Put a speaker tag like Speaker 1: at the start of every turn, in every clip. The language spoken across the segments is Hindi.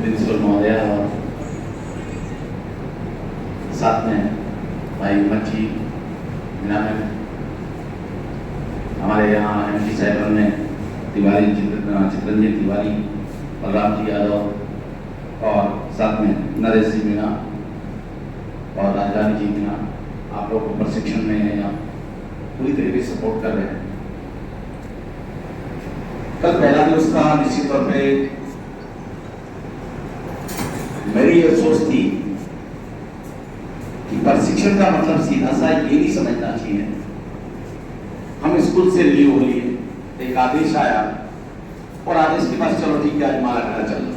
Speaker 1: प्रिंसिपल महोदय और साथ में भाई मच्छी मैम, हमारे यहाँ MP साहिबान में तिवारी चित्रंजन तिवारी, बलराम जी यादव और साथ में नरेश जी मीणा और राजधानी जी मीणा, आप लोग को प्रशिक्षण में या पूरी तरीके से सपोर्ट कर रहे हैं। कल पहला दिवस था, निश्चित तौर पे मेरी ये सोच थी कि प्रशिक्षण का मतलब सीधा सा ये नहीं समझना चाहिए हम स्कूल से रिलीव हो लिए, एक आदेश आया और आदेश के पास चलो ठीक है आज माला घड़ा चलो,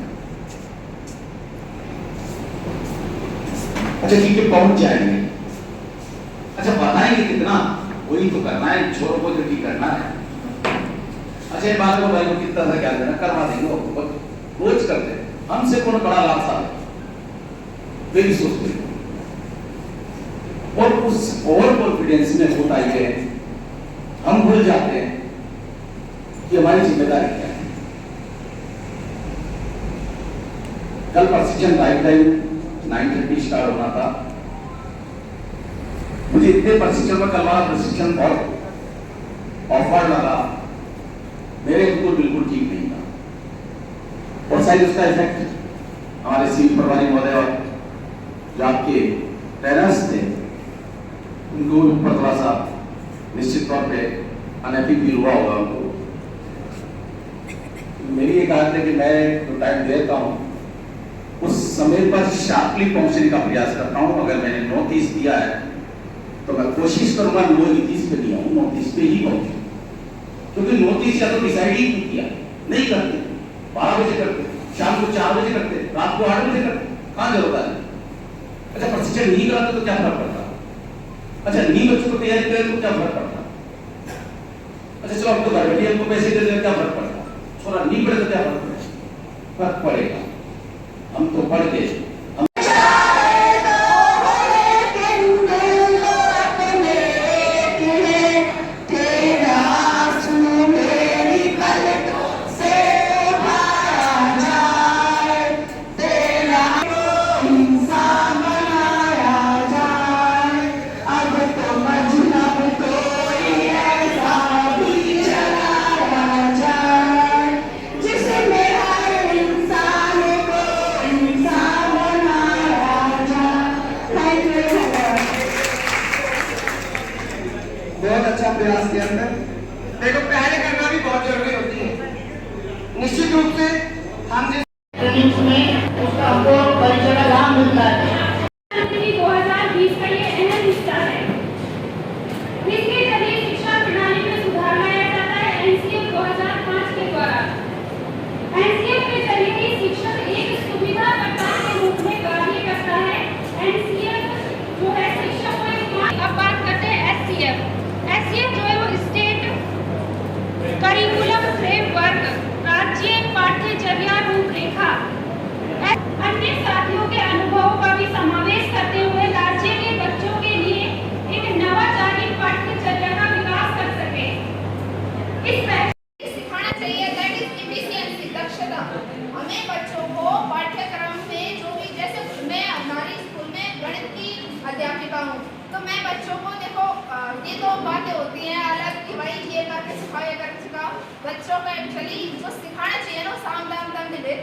Speaker 1: अच्छा ठीक है पहुंच जाएंगे, अच्छा बताएंगे कितना, वही तो करना है, छोर को जो ठीक करना है, अच्छा ये बात को भाई को कितना सा क्या देना करवा देंगे, रोज करते हमसे कौन बड़ा लाभ सा मेरी सोचते और उस ओवर कॉन्फिडेंस में होता ही है हम भूल जाते हैं कि हमारी जिम्मेदारी क्या है। कल प्रशिक्षण राइट टाइम 9:30 स्टार्ट होना था, मुझे इतने प्रशिक्षण में कल वाला प्रशिक्षण बहुत ऑफर लगा, मेरे बिल्कुल ठीक नहीं था और शायद उसका इफेक्ट हमारे सीट प्रभारी महोदय और जो आपके ट्रेनर्स थे उनको ऊपर थोड़ा सा निश्चित तौर पे अनैतिक फील हुआ होगा उनको। मेरी एक आदत है कि मैं जो टाइम देता हूँ उस समय पर शार्पली पहुंचने का प्रयास करता हूँ। अगर मैंने 9:30 दिया है तो मैं कोशिश करूंगा 9:30 पे नहीं आऊँ, 9:30 पे ही पहुंचूं, क्योंकि 9:30 या तो डिसाइड ही नहीं किया, नहीं करते, 12 बजे करते, शाम को 4 बजे करते, रात को 8 बजे करते, कहाँ जरूरत है? अच्छा प्रशिक्षण नहीं कराते तो क्या फर्क पड़ता? अच्छा नहीं बच्चों को तैयारी करें तो क्या फर्क पड़ता? अच्छा चलो हम तो घर बैठे हमको पैसे दे दें क्या फर्क पड़ता? छोरा नहीं पढ़े तो क्या फर्क पड़ेगा? फर्क पड़ेगा, हम तो पढ़ के
Speaker 2: बहुत अच्छा प्रयास किया है। देखो पहले करना भी बहुत जरूरी होती है। निश्चित रूप से हम जिस ट्रेनिंग में उसका हमको परिचय का लाभ मिलता है।
Speaker 3: 2020 का ये अहम हिस्सा है। इसके जरिए शिक्षा प्रणाली में सुधार लाया जाता है। NCF 2005 के द्वारा NCF के जरिए शिक्षक एक सुविधाकर्ता के रूप में कार्य करता है। NCF जो है शिक्षक को अब बात करते हैं SCF जो है वो स्टेट करिकुलम फ्रेमवर्क, राज्य पाठ्यचर्या रूपरेखा, अन्य साथियों के अनुभवों का भी समावेश करते हुए राज्य के बच्चों के लिए एक नवाचारी पाठ्यचर्या का विकास कर सके। इस
Speaker 4: सिखाना चाहिए, दैट इज एफिशिएंसी, दक्षता। हमें बच्चों को पाठ्यक्रम में जो भी, जैसे मैं हमारी स्कूल में गणित की अध्यापिका हूँ, तो मैं बच्चों को देखो ये तो बातें होती हैं अलग कि भाई ये करके सिखाओ ये करके सिखाओ, बच्चों को एक्चुअली जो सिखाना चाहिए ना साम दाम दम दिले,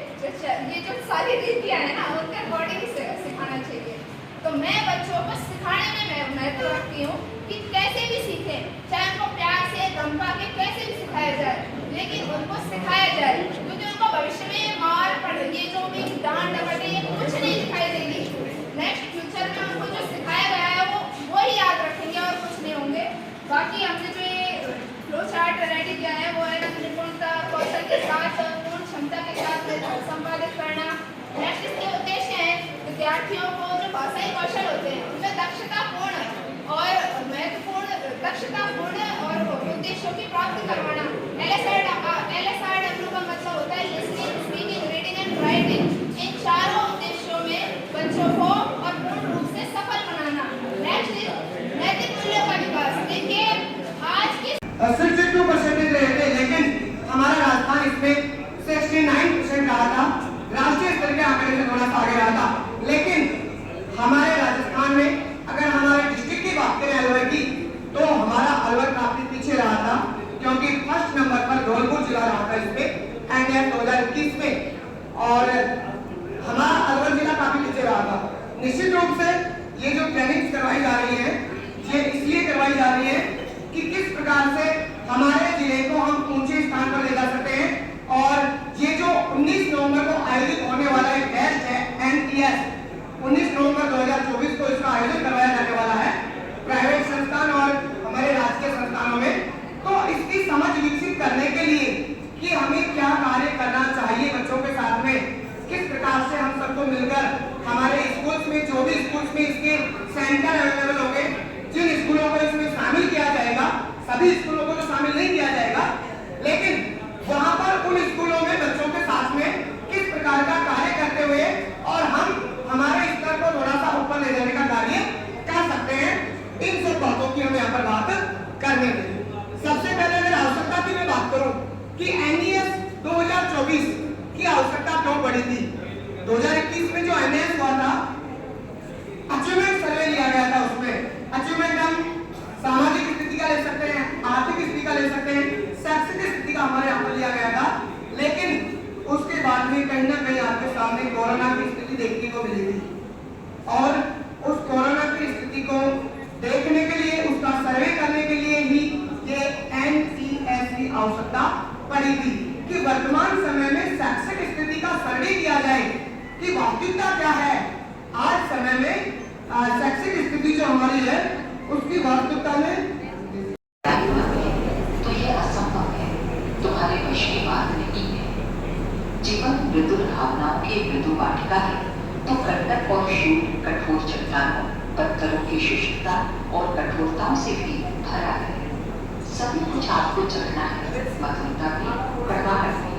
Speaker 4: ये जो सारी रीतियाँ हैं ना उनके अकॉर्डिंग सिखाना चाहिए। तो मैं बच्चों को सिखाने में मैं महत्व रखती हूँ कि कैसे भी सीखें, चाहे उनको प्यार से धमका के कैसे भी सिखाया जाए, लेकिन उनको सिखाया जाए, क्योंकि उनको भविष्य में मार पड़े, ये जो भी डांट डपट ये कुछ नहीं दिखाई देगी। नेक्स्ट फ्यूचर में उनको जो सिखाया गया है वो ही याद रखेंगे और कुछ नहीं होंगे। बाकी हमने जो ये फ्लो चार्ट रेडी किया है वो है निपुणता कौशल के साथ पूर्ण क्षमता के साथ संपादित करना। नेक्स्ट इसके उद्देश्य है विद्यार्थियों को जो भाषाई कौशल होते हैं उनमें दक्षतापूर्ण और उद्देश्यों की प्राप्ति करवाना। LSRW का मतलब होता है listening, speaking, reading and writing. इन चारों उद्देश्यों में बच्चों को और पूर्ण रूप से सफल बनाना। नेक्स्ट नैतिक मूल्यों का विकास। देखिए आज की
Speaker 2: 62% रहे थे, लेकिन हमारा राजस्थान इसमें 69% रहा था। राष्ट्रीय स्तर के आंकड़े मेरे से थोड़ा सा आगे रहा था, लेकिन हमारे राजस्थान में अगर हमारे डिस्ट्रिक्ट की बात करें अलवर की, तो हमारा अलवर काफी पीछे रहा था, क्योंकि फर्स्ट नंबर पर धौलपुर जिला रहा था इसमें एनडीएफ 2021 में, और हमारा अलवर जिला काफी पीछे रहा था। निश्चित रूप से ये जो ट्रेनिंग करवाई जा रही है, ये इसलिए करवाई जा रही है कि किस प्रकार से हमारे जिले को हम ऊंचे स्थान पर ले जा सकते हैं। और ये जो 19 नवंबर को आयोजित होने वाला एक टेस्ट है एनटीएस, 19 नवंबर 2024 को इसका आयोजन करवाया जाने वाला है प्राइवेट संस्थान और हमारे राजकीय संस्थानों में। तो इसकी समझ विकसित करने के लिए कि हमें क्या कार्य करना चाहिए बच्चों के साथ में, किस प्रकार से हम सबको मिलकर हमारे स्कूल्स में, जो भी स्कूल्स में इसके सेंटर अवेलेबल होंगे, जिन स्कूलों को इसमें शामिल किया जाएगा, सभी स्कूलों को तो शामिल नहीं किया जाएगा, लेकिन वहां पर उन स्कूलों में बच्चों के साथ में किस प्रकार का कार्य करते हुए और हम हमारे स्तर को थोड़ा सा ऊपर ले जाने का कार्य कर सकते हैं, इन सब बातों की हम यहाँ पर बात करने दें। सबसे पहले अगर आवश्यकता की मैं बात करूं कि एनईएस 2024 की आवश्यकता क्यों पड़ी थी। 2021 में जो एनईएस हुआ था, अचीवमेंट सर्वे लिया गया था, उसमें अचीवमेंट हम सामाजिक स्थिति का ले सकते हैं, आर्थिक स्थिति का ले सकते हैं, शैक्षिक स्थिति का हमारे यहाँ पर लिया गया था, लेकिन उसके बाद में कहीं ना कहीं आपके सामने कोरोना की स्थिति देखने को मिली थी, और उस कोरोना की स्थिति को देखने के लिए, उसका सर्वे करने के लिए ही ये एनईएस की आवश्यकता पड़ी थी कि वर्तमान समय में शैक्षिक स्थिति का सर्वे किया जाए कि वास्तविकता क्या है आज समय में, शैक्षिक स्थिति जो हमारी है उसकी वास्तविकता में।
Speaker 5: तो ये असंभव है, तुम्हारे वश की बात नहीं है। जीवन मृदुल भावनाओं की मृदु वाटिका है, तो कट्टर और शूट कठोर चट्टानों, पत्थरों की शुष्कता और कठोरताओं से भी भरा है। सभी कुछ आपको चढ़ना है, मधुरता भी, प्रगाढ़ भी।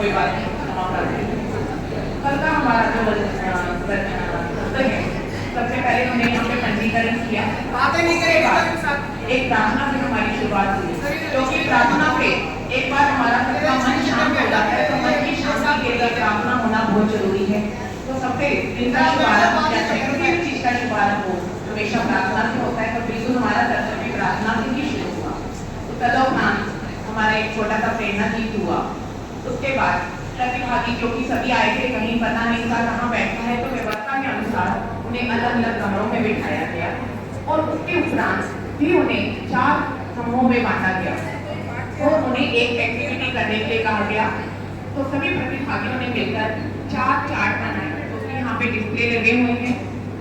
Speaker 6: कोई बात नहीं, कल का हमारा जो सत्र है, सबसे पहले हमने यहाँ पे पंजीकरण किया,
Speaker 2: बातें नहीं करेगा,
Speaker 6: एक प्रार्थना से हमारी शुरुआत हुई, क्योंकि प्रार्थना पे एक बार हमारा सबका मन शांत हो जाता है, तो मन की शांति के लिए प्रार्थना होना बहुत जरूरी है। तो सबसे इनका शुभारंभ, किसी भी चीज का शुभारंभ हो हमेशा प्रार्थना से होता है, तो बिल्कुल हमारा सत्र भी प्रार्थना से ही शुरू हुआ। तो तदोपरांत हमारा एक छोटा सा प्रेरणा गीत हुआ। उसके बाद प्रतिभागी, क्योंकि सभी आए थे, कहीं पता नहीं था कहाँ बैठना है, तो व्यवस्था के अनुसार उन्हें अलग अलग कमरों में बिठाया गया, और उसके उपरांत भी उन्हें 4 समूहों में बांटा गया और उन्हें एक एक्टिविटी करने के लिए कहा गया। तो सभी प्रतिभागियों ने मिलकर 4 चार्ट बनाए, उसमें यहाँ पे डिस्प्ले लगे हुए हैं।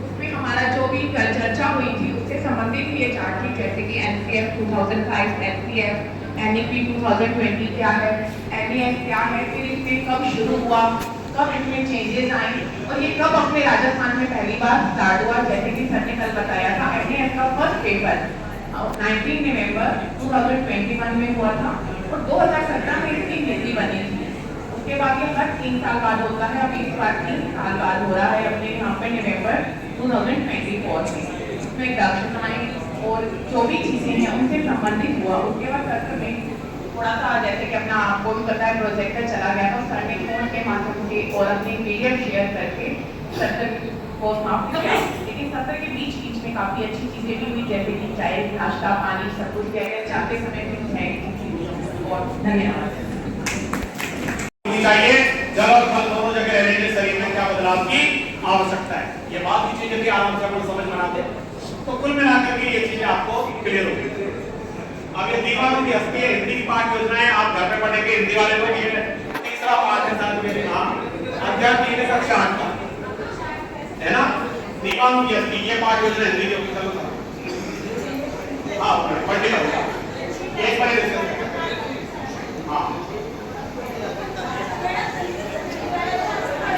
Speaker 6: उसमें हमारा जो भी कल चर्चा हुई थी उससे संबंधित ये चार्ट थी, जैसे कि एनसीएफ 2005, एनसीएफ, एनईपी 2020 क्या है, एनईएस क्या है, फिर इसमें कब शुरू हुआ, कब इसमें चेंजेस आए, और ये कब अपने राजस्थान में पहली बार स्टार्ट हुआ। जैसे कि सर ने कल बताया था, एनईएस का फर्स्ट पेपर 19 नवंबर 2021 में हुआ था, और 2017 में इसकी हिंदी बनी थी। उसके बाद ये हर 3 साल बाद होता है, अब इस बार 3 साल बाद हो रहा है अपने यहाँ पे नवंबर 2024 में। उसमें दक्षताएं और जो भी चीजें हैं उनसे संबंधित हुआ। उसके बाद सत्र में थोड़ा सा, जैसे कि अपना आपको भी पता है, प्रोजेक्टर चला गया, तो सर ने फोन के माध्यम से और अपनी पीडीएफ शेयर करके सत्र को समाप्त किया। लेकिन सत्र के बीच में काफी अच्छी चीजें भी हुई, जैसे कि चाय, नाश्ता, पानी, सब कुछ जाते समय भी चाय की चीज। और धन्यवाद।
Speaker 7: चाहिए जल और थल दोनों जगह रहने के शरीर में क्या बदलाव की आवश्यकता है, ये बात की चीजें भी आराम से अपन समझ बनाते, तो कुल मिलाकर के ये चीजें आपको क्लियर होगी। अब ये दीवारों की हस्ती है, हिंदी की पाठ योजनाएं आप घर में पढ़ेंगे, हिंदी वाले लोग ये तीसरा पाठ है साथ में अध्याय 3 कक्षा 8 का दीवानों की असली ये पार्ट योजना हिंदी की होगी। चलो हाँ पढ़ने का होगा एक बार डिस्कस करते हैं। हाँ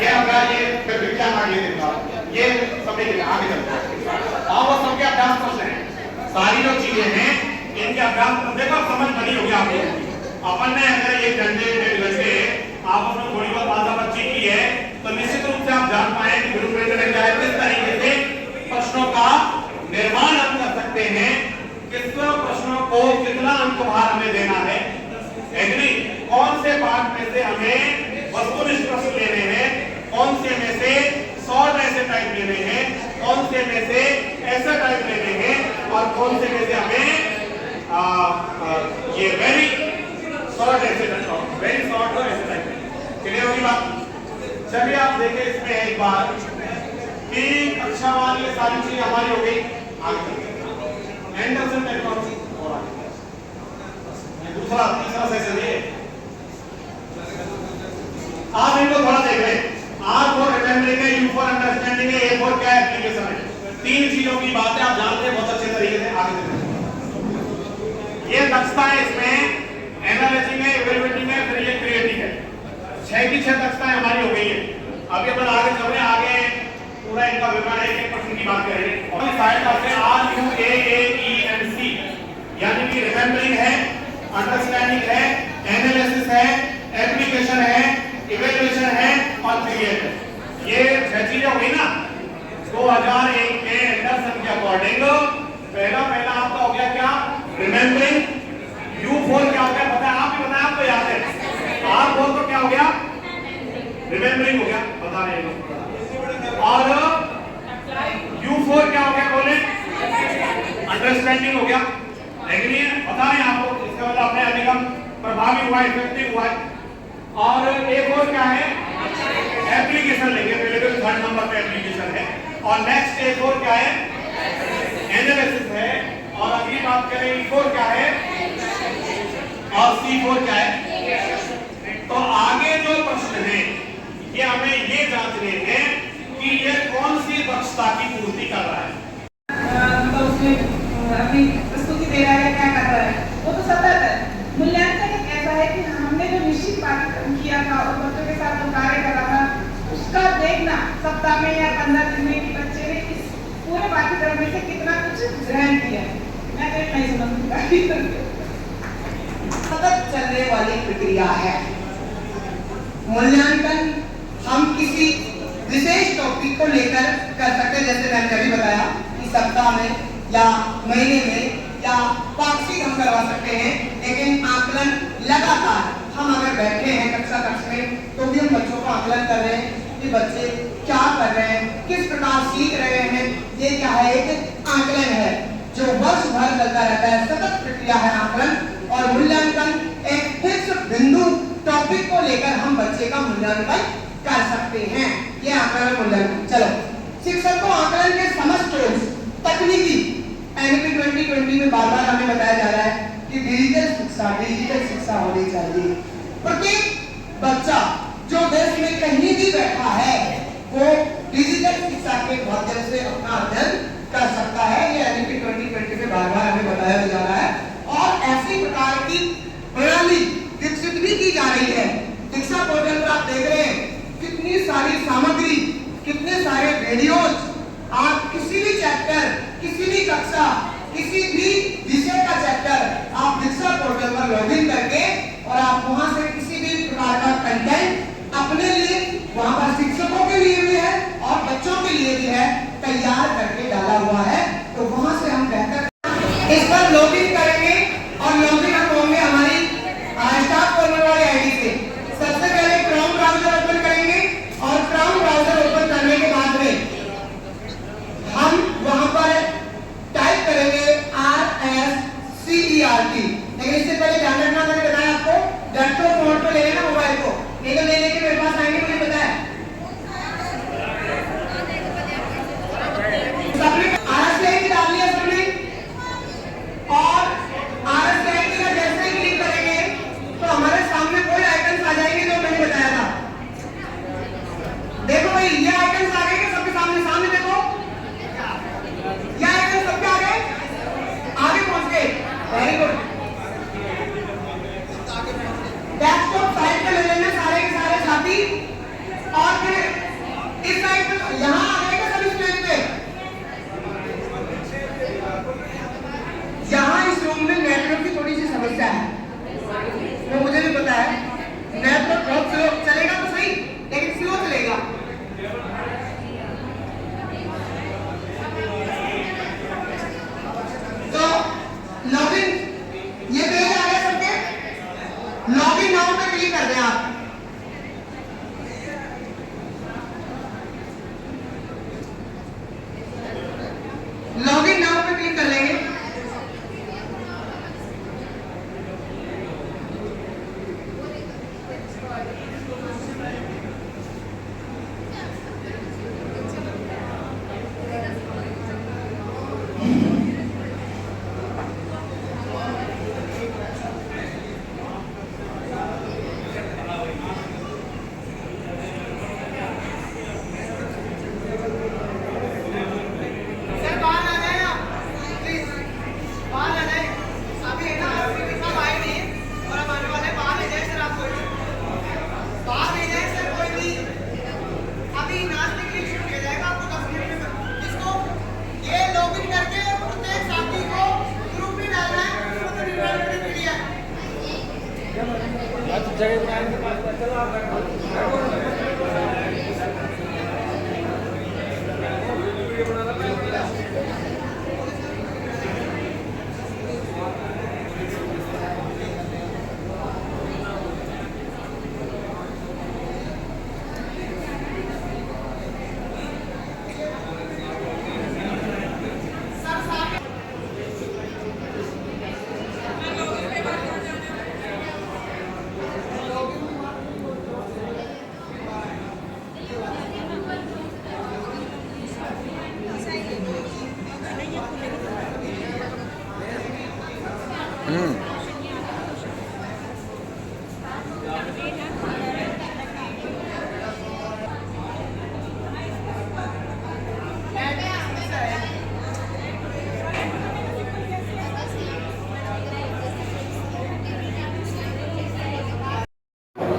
Speaker 7: ये अगर ये फिर विज्ञान आगे देगा ये समझ के आगे चलते हैं। और वो सबके अभ्यास प्रश्न है सारी जो चीजें हैं इनके अभ्यास देखो समझ बनी होगी आपको। अपन ने अगर 1 घंटे 1.5 घंटे आप अपने थोड़ी बहुत बातचीत की है तो निश्चित रूप से आप जान पाए कि ग्रुप प्रेजेंट क्या है, किस तरीके से प्रश्नों का निर्माण हम कर सकते हैं, किस प्रश्नों को कितना अंक भार हमें देना है, एग्री कौन से पार्ट में से हमें वस्तुनिष्ठ प्रश्न लेने हैं, कौन से में से शॉर्ट ऐसे टाइप लेने हैं, कौन से में से ऐसा टाइप लेने हैं और कौन से में से हमें ये वेरी शॉर्ट ऐसे वेरी शॉर्ट और ऐसे टाइप क्लियर होगी बात। चलिए आप देखें इसमें एक बार कि कक्षा वाली ये सारी चीजें हमारी हो गई। आगे एंडरसन टेक्नोलॉजी और आगे दूसरा तीसरा सेशन है। आप इनको थोड़ा देख रहे हैं। R फॉर रिमेम्बरिंग है, U फॉर अंडरस्टैंडिंग है, A फॉर क्या एप्लीकेशन है। 3 चीजों की बात है आप जानते हैं बहुत अच्छे तरीके से। आगे देखिए ये दक्षता है इसमें एनालाइजिंग है, इवैल्यूएटिंग है, फिर ये क्रिएटिंग है। 6 की 6 दक्षताएं हमारी हो गई है। अभी अपन आगे चल रहे हैं, आगे पूरा इनका विवरण है, एक प्रश्न की बात करेंगे। और सहायता से RUAAENC यानी कि रिमेम्बरिंग है, अंडरस्टैंडिंग है, एनालिसिस है, एप्लीकेशन है, इवैल्यूएशन है और क्रिएट है। ये 6 चीजें हो गई ना। 2001 के एंडरसन के अकॉर्डिंग पहला आपका हो गया क्या रिमेम्बरिंग। U4 क्या हो गया बताया आप ही बताया आपको याद है। R4 तो क्या हो गया रिमेम्बरिंग हो गया बता रहे हैं। और U4 क्या हो गया बोले अंडरस्टैंडिंग हो गया। एग्री है बता रहे हैं आपको। इसका मतलब अपने अधिगम प्रभावी हुआ इफेक्टिव हुआ है। और A4 क्या है एप्लीकेशन लेंगे पहले तो 3rd नंबर पे एप्लीकेशन है। और नेक्स्ट A4 क्या है एनालिसिस है। और अगली बात करें E4 क्या है और C4 क्या है। तो आगे जो प्रश्न है ये हमें ये जांचने हैं कि ये कौन सी दक्षता की पूर्ति कर रहा है।
Speaker 6: तो उसमें अपनी प्रस्तुति दे रहा है क्या कर रहा है वो तो सतत है। मूल्यांकन एक ऐसा है कि हमने जो निश्चित पाठ्यक्रम किया था और बच्चों के साथ जो कार्य करा था उसका देखना सप्ताह में या 15 दिन में कि बच्चे ने इस पूरे पाठ्यक्रम में से कितना कुछ ग्रहण किया। मैं तो नहीं समझूंगा
Speaker 2: सतत चलने वाली प्रक्रिया है। मूल्यांकन हम किसी विशेष टॉपिक को लेकर कर सकते हैं, जैसे मैंने अभी बताया कि सप्ताह में या महीने में या पाक्षिक हम करवा सकते हैं। लेकिन आकलन लगातार हम अगर बैठे हैं कक्षा में तो भी हम बच्चों का आकलन कर रहे हैं कि बच्चे क्या कर रहे हैं, किस प्रकार सीख रहे हैं। ये क्या है एक आकलन है जो वर्ष भर चलता रहता है, सतत प्रक्रिया है आकलन। और मूल्यांकन एक फिक्स बिंदु टॉपिक को लेकर हम बच्चे का मूल्यांकन कर सकते हैं। ये आकलन मूल्यांकन। चलो शिक्षक को आकलन के समस्त तकनीकी एनईपी 2020 में बार-बार हमें बताया जा रहा है कि डिजिटल शिक्षा होनी चाहिए। प्रत्येक बच्चा जो देश में कहीं भी बैठा है वो डिजिटल शिक्षा के माध्यम से अपना अध्ययन कर सकता है। ये एनईपी 2020 में बार-बार हमें बताया जा रहा है। और ऐसी प्रकार की प्रणाली विकसित भी की जा रही है। शिक्षा पोर्टल पर आप देख रहे हैं कितनी सारी सामग्री, कितने सारे वीडियोज। आप किसी भी चैप्टर, किसी भी कक्षा, किसी भी विषय का चैप्टर आप शिक्षा पोर्टल पर लॉगिन करके और आप वहां से किसी भी प्रकार का कंटेंट अपने लिए वहां पर शिक्षकों के लिए भी है और बच्चों के लिए भी है तैयार करके डाला हुआ है। तो वहां से हम बेहतर इस पर लॉगिन करेंगे और लॉगिन हम होंगे हमारी स्टाफ कॉर्नर वाली आईडी से। सबसे पहले क्रोम ब्राउजर ओपन करेंगे और क्रोम ब्राउजर ओपन करने के बाद में हम वहां पर टाइप करेंगे RSCERT। लेकिन इससे पहले ध्यान रखना मैंने बताया आपको डेस्कटॉप मोड पे ले लेना मोबाइल को, नहीं तो ले लेके मेरे पास आएंगे मुझे पता है।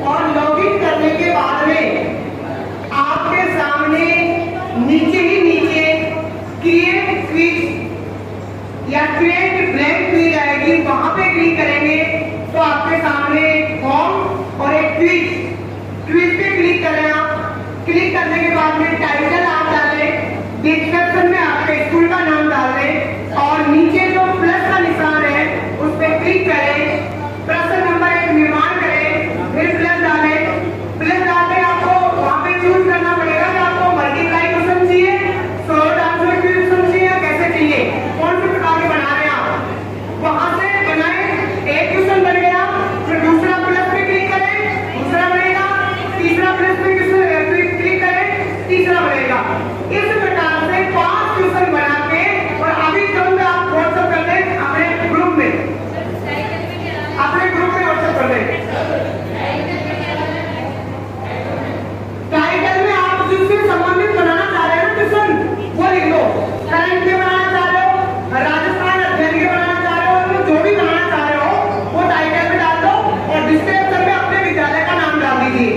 Speaker 2: और लॉगिन करने के बाद में आपके सामने नीचे ही नीचे क्रिएट क्विज या क्रिएट ब्लैंक क्विज आएगी, वहां पे क्लिक करेंगे तो आपके सामने एक फॉर्म और एक क्विज पे क्लिक करें आप। क्लिक करने के बाद में टाइटल आप डालें, डिस्क्रिप्शन में आपके स्कूल का नाम डाल दें और नीचे जो प्लस का निशान है उस पर क्लिक करें, प्रश्न नंबर 1 निर्माण करें, फिर प्लस डालें। प्लस डालते आपको वहां पे चूज करना पड़ेगा कि आपको मल्टीप्लाई क्वेश्चन चाहिए, शॉर्ट आंसर क्वेश्चन चाहिए, कैसे चाहिए, कौन से प्रकार के बना रहे हैं आप, वहां से बनाए। एक क्वेश्चन बन गया, फिर दूसरा प्लस पे क्लिक करें, दूसरा बनेगा, तीसरा प्लस पे क्लिक करें, तीसरा बनेगा। इस प्रकार से 5 क्वेश्चन बना के और अभी तुरंत आप व्हाट्सएप कर दें अपने ग्रुप में, व्हाट्सएप कर दें। टाइटल में आप जिससे संबंधित बनाना चाह रहे हैं ना क्वेश्चन वो लिख दो। करंट के बनाना चाह रहे हो, राजस्थान अध्ययन के बनाना चाह रहे हो, जो भी बनाना चाह रहे हो वो टाइटल में डाल दो और डिस्क्रिप्शन में अपने विद्यालय का नाम डाल दीजिए।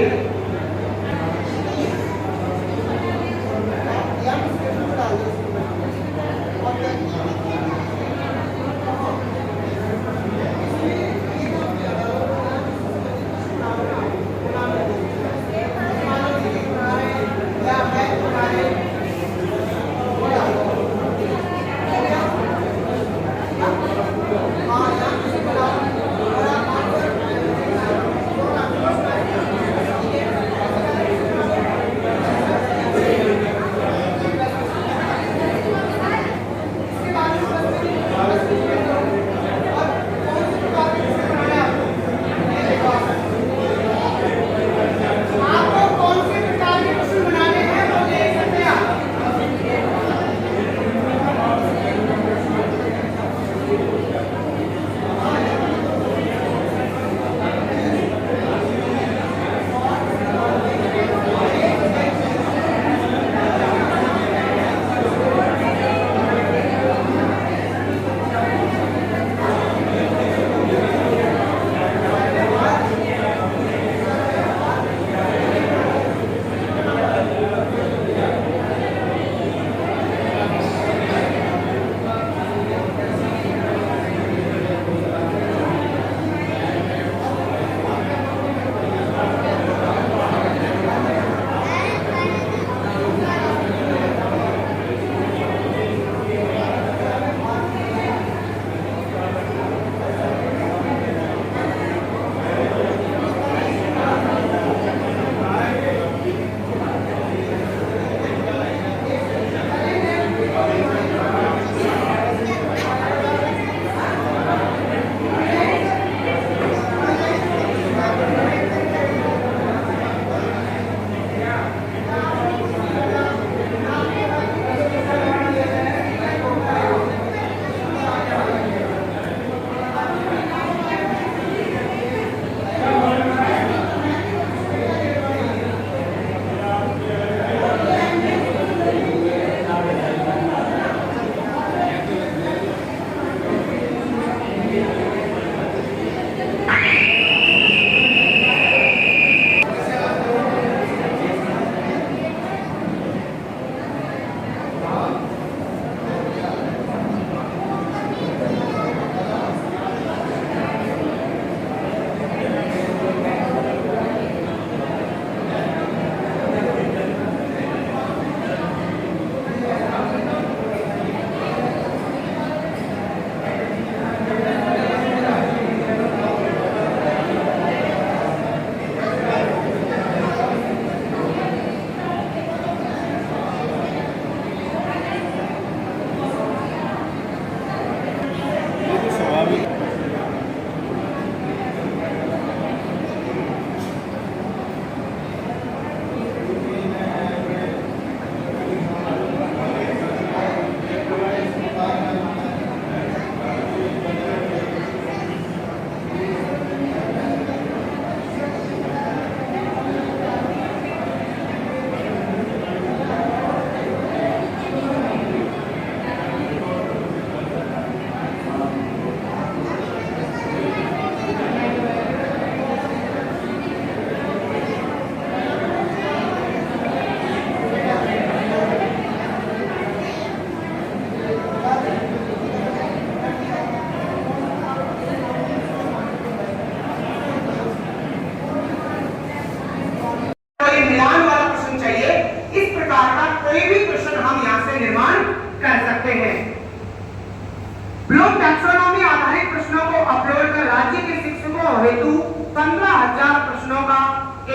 Speaker 2: ब्लूम टैक्सोनॉमी आधारित प्रश्नों को अपलोड कर राज्य के शिक्षकों हेतु 15,000 प्रश्नों का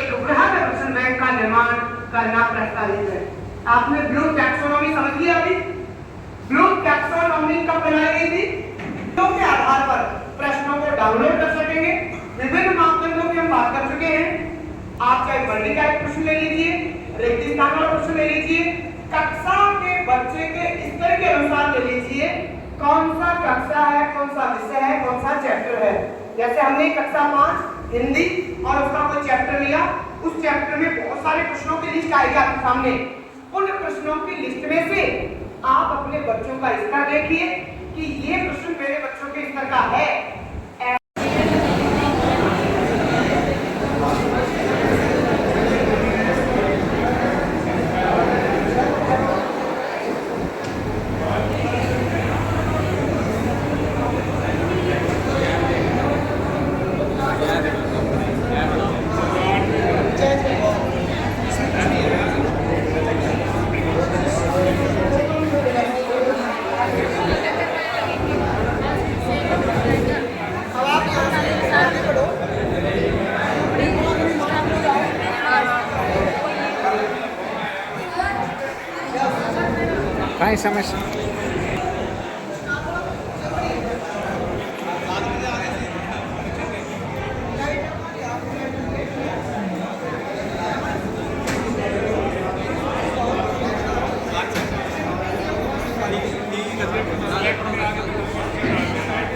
Speaker 2: एक बृहद प्रश्न बैंक का निर्माण करना प्रस्तावित है। आपने ब्लूम टैक्सोनॉमी समझ लिया अभी? ब्लूम टैक्सोनॉमी कब बनाई गई थी? के आधार पर प्रश्नों को डाउनलोड कर सकेंगे। विभिन्न मापदंडों की हम बात कर चुके हैं। आप चाहे वर्णी का एक प्रश्न ले लीजिए, रेगिस्तान वाला प्रश्न ले लीजिए, कक्षा के बच्चे के स्तर के अनुसार ले लीजिए, कौन सा कक्षा है, कौन सा विषय है, कौन सा चैप्टर है। जैसे हमने कक्षा 5 हिंदी और उसका कोई चैप्टर लिया, उस चैप्टर में बहुत सारे प्रश्नों की लिस्ट आएगी आपके सामने। उन प्रश्नों की लिस्ट में से आप अपने बच्चों का स्तर देखिए कि ये प्रश्न मेरे बच्चों के स्तर का है।
Speaker 8: काय समस्या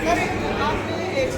Speaker 2: सर, आपने एक